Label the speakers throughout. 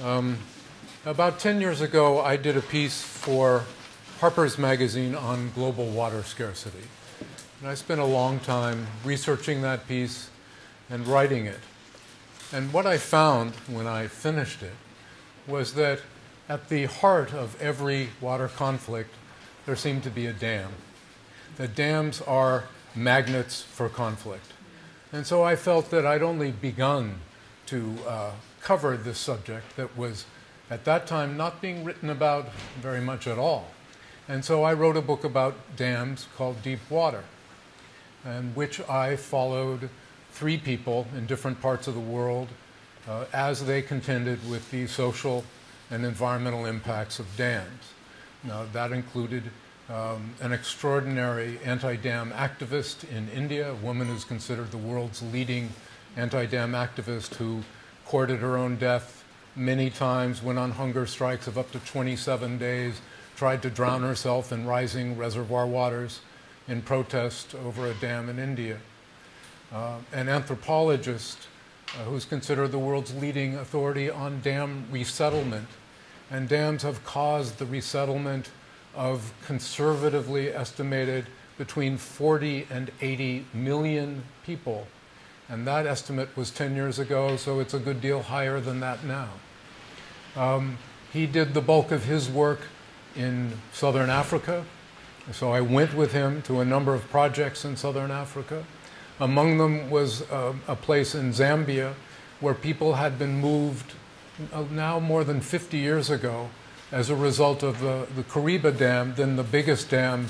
Speaker 1: About 10 years ago, I did a piece for Harper's Magazine on global water scarcity. And I spent a long time researching that piece and writing it. And what I found when I finished it was that at the heart of every water conflict, there seemed to be a dam. That dams are magnets for conflict. And so I felt that I'd only begun to cover this subject that was, at that time, not being written about very much at all. And so I wrote a book about dams called Deep Water, in which I followed 3 people in different parts of the world as they contended with the social and environmental impacts of dams. Now, that included an extraordinary anti-dam activist in India, a woman who's considered the world's leading anti-dam activist, who courted her own death many times, went on hunger strikes of up to 27 days, tried to drown herself in rising reservoir waters in protest over a dam in India. An anthropologist who's considered the world's leading authority on dam resettlement. And dams have caused the resettlement of conservatively estimated between 40 and 80 million people. And that estimate was 10 years ago, so it's a good deal higher than that now. He did the bulk of his work in southern Africa, so I went with him to a number of projects in southern Africa. Among them was a place in Zambia where people had been moved now more than 50 years ago as a result of the Kariba Dam, then the biggest dam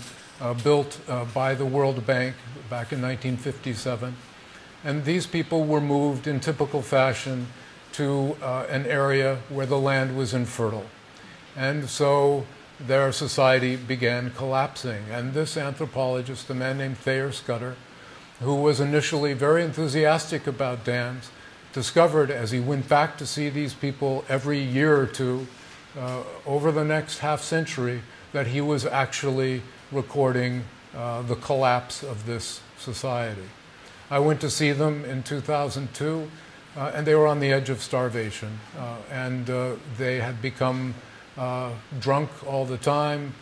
Speaker 1: built by the World Bank back in 1957. And these people were moved in typical fashion to an area where the land was infertile. And so their society began collapsing. And this anthropologist, a man named Thayer Scudder, who was initially very enthusiastic about dams, discovered as he went back to see these people every year or two over the next half century that he was actually recording the collapse of this society. I went to see them in 2002, and they were on the edge of starvation. And they had become drunk all the time.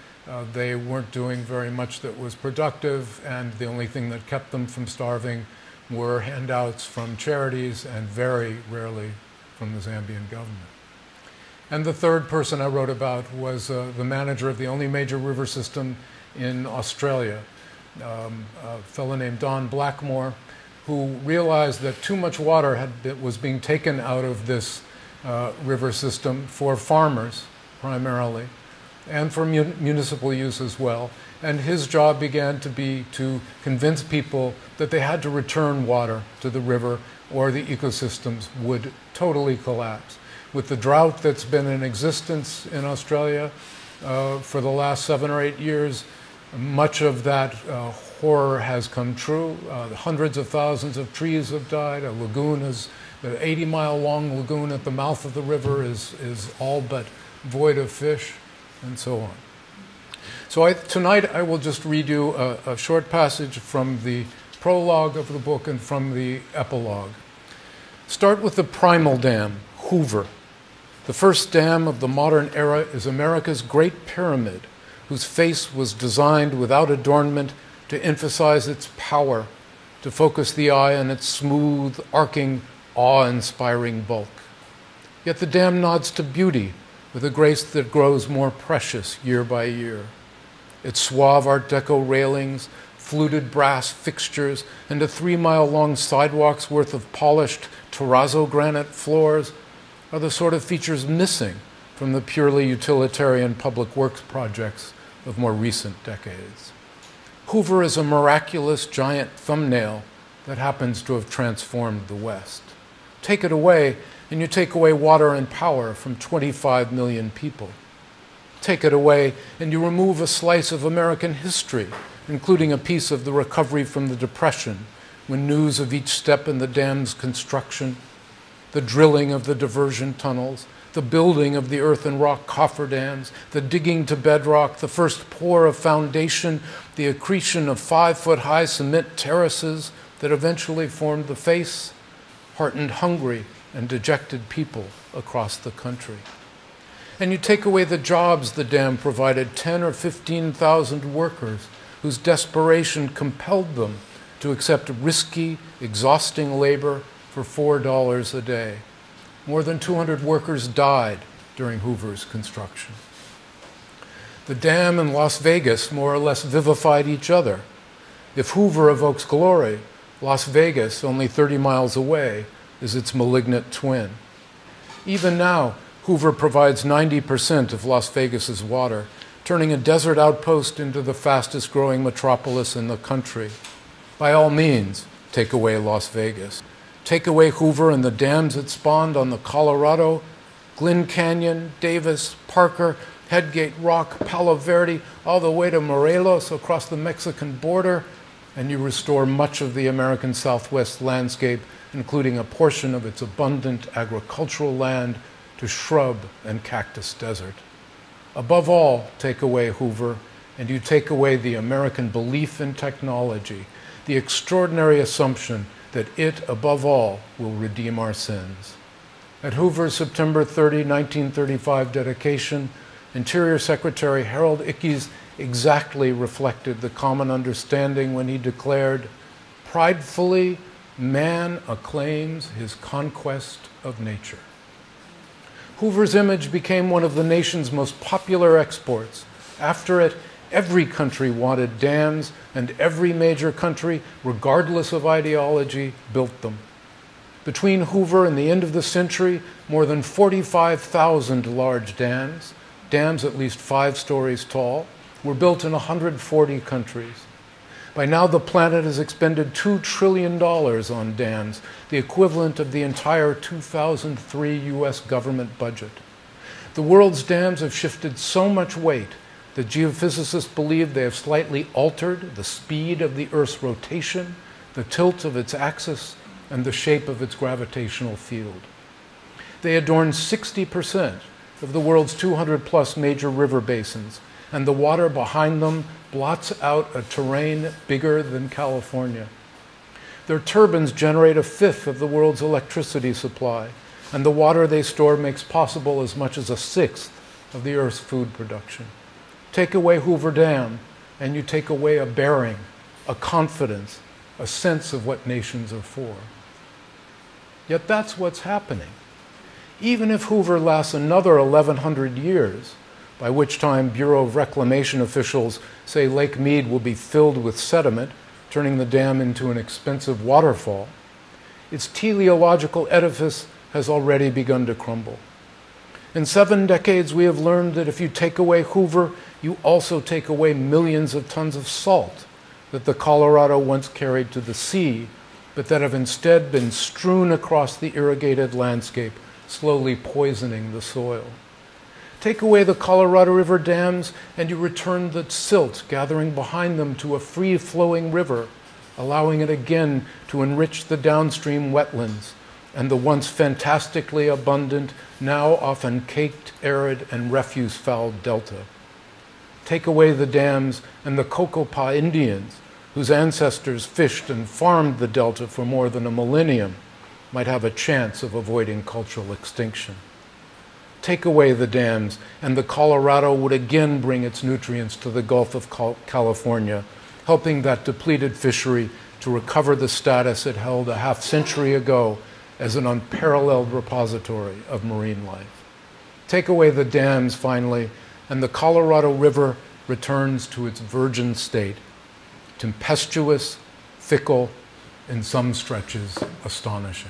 Speaker 1: They weren't doing very much that was productive, and the only thing that kept them from starving were handouts from charities and very rarely from the Zambian government. And the third person I wrote about was the manager of the only major river system in Australia, a fellow named Don Blackmore, who realized that too much water was being taken out of this river system for farmers primarily, and for municipal use as well. And his job began to be to convince people that they had to return water to the river or the ecosystems would totally collapse. With the drought that's been in existence in Australia for the last 7 or 8 years, much of that horror has come true. Hundreds of thousands of trees have died. A lagoon is, the 80-mile-long lagoon at the mouth of the river is all but void of fish, and so on. So tonight I will just read you a short passage from the prologue of the book and from the epilogue. Start with the primal dam, Hoover. The first dam of the modern era is America's Great Pyramid, whose face was designed without adornment to emphasize its power, to focus the eye on its smooth, arcing, awe-inspiring bulk. Yet the dam nods to beauty with a grace that grows more precious year by year. Its suave Art Deco railings, fluted brass fixtures, and a 3-mile-long sidewalk's worth of polished terrazzo granite floors are the sort of features missing from the purely utilitarian public works projects of more recent decades. Hoover is a miraculous giant thumbnail that happens to have transformed the West. Take it away, and you take away water and power from 25 million people. Take it away, and you remove a slice of American history, including a piece of the recovery from the Depression, when news of each step in the dam's construction, the drilling of the diversion tunnels, the building of the earth and rock cofferdams, the digging to bedrock, the first pour of foundation, the accretion of 5-foot-high cement terraces that eventually formed the face, heartened hungry and dejected people across the country. And you take away the jobs the dam provided, 10 or 15,000 workers whose desperation compelled them to accept risky, exhausting labor for $4 a day. More than 200 workers died during Hoover's construction. The dam and Las Vegas more or less vivified each other. If Hoover evokes glory, Las Vegas, only 30 miles away, is its malignant twin. Even now, Hoover provides 90% of Las Vegas's water, turning a desert outpost into the fastest growing metropolis in the country. By all means, take away Las Vegas. Take away Hoover and the dams it spawned on the Colorado, Glen Canyon, Davis, Parker, Headgate Rock, Palo Verde, all the way to Morelos across the Mexican border, and you restore much of the American Southwest landscape, including a portion of its abundant agricultural land, to shrub and cactus desert. Above all, take away Hoover, and you take away the American belief in technology, the extraordinary assumption that it, above all, will redeem our sins. At Hoover's September 30, 1935 dedication, Interior Secretary Harold Ickes exactly reflected the common understanding when he declared, "Pridefully, man acclaims his conquest of nature." Hoover's image became one of the nation's most popular exports. After it, every country wanted dams, and every major country, regardless of ideology, built them. Between Hoover and the end of the century, more than 45,000 large dams, dams at least 5 stories tall, were built in 140 countries. By now, the planet has expended $2 trillion on dams, the equivalent of the entire 2003 US government budget. The world's dams have shifted so much weight that geophysicists believe they have slightly altered the speed of the Earth's rotation, the tilt of its axis, and the shape of its gravitational field. They adorn 60% of the world's 200-plus major river basins, and the water behind them blots out a terrain bigger than California. Their turbines generate a fifth of the world's electricity supply, and the water they store makes possible as much as a sixth of the Earth's food production. Take away Hoover Dam, and you take away a bearing, a confidence, a sense of what nations are for. Yet that's what's happening. Even if Hoover lasts another 1,100 years, by which time Bureau of Reclamation officials say Lake Mead will be filled with sediment, turning the dam into an expensive waterfall, its teleological edifice has already begun to crumble. In 7 decades, we have learned that if you take away Hoover, you also take away millions of tons of salt that the Colorado once carried to the sea, but that have instead been strewn across the irrigated landscape, slowly poisoning the soil. Take away the Colorado River dams, and you return the silt gathering behind them to a free-flowing river, allowing it again to enrich the downstream wetlands and the once fantastically abundant, now often caked, arid, and refuse-fouled delta. Take away the dams, and the Cocopah Indians, whose ancestors fished and farmed the delta for more than a millennium, might have a chance of avoiding cultural extinction. Take away the dams, and the Colorado would again bring its nutrients to the Gulf of California, helping that depleted fishery to recover the status it held a half-century ago as an unparalleled repository of marine life. Take away the dams, finally, and the Colorado River returns to its virgin state, tempestuous, fickle, in some stretches astonishing.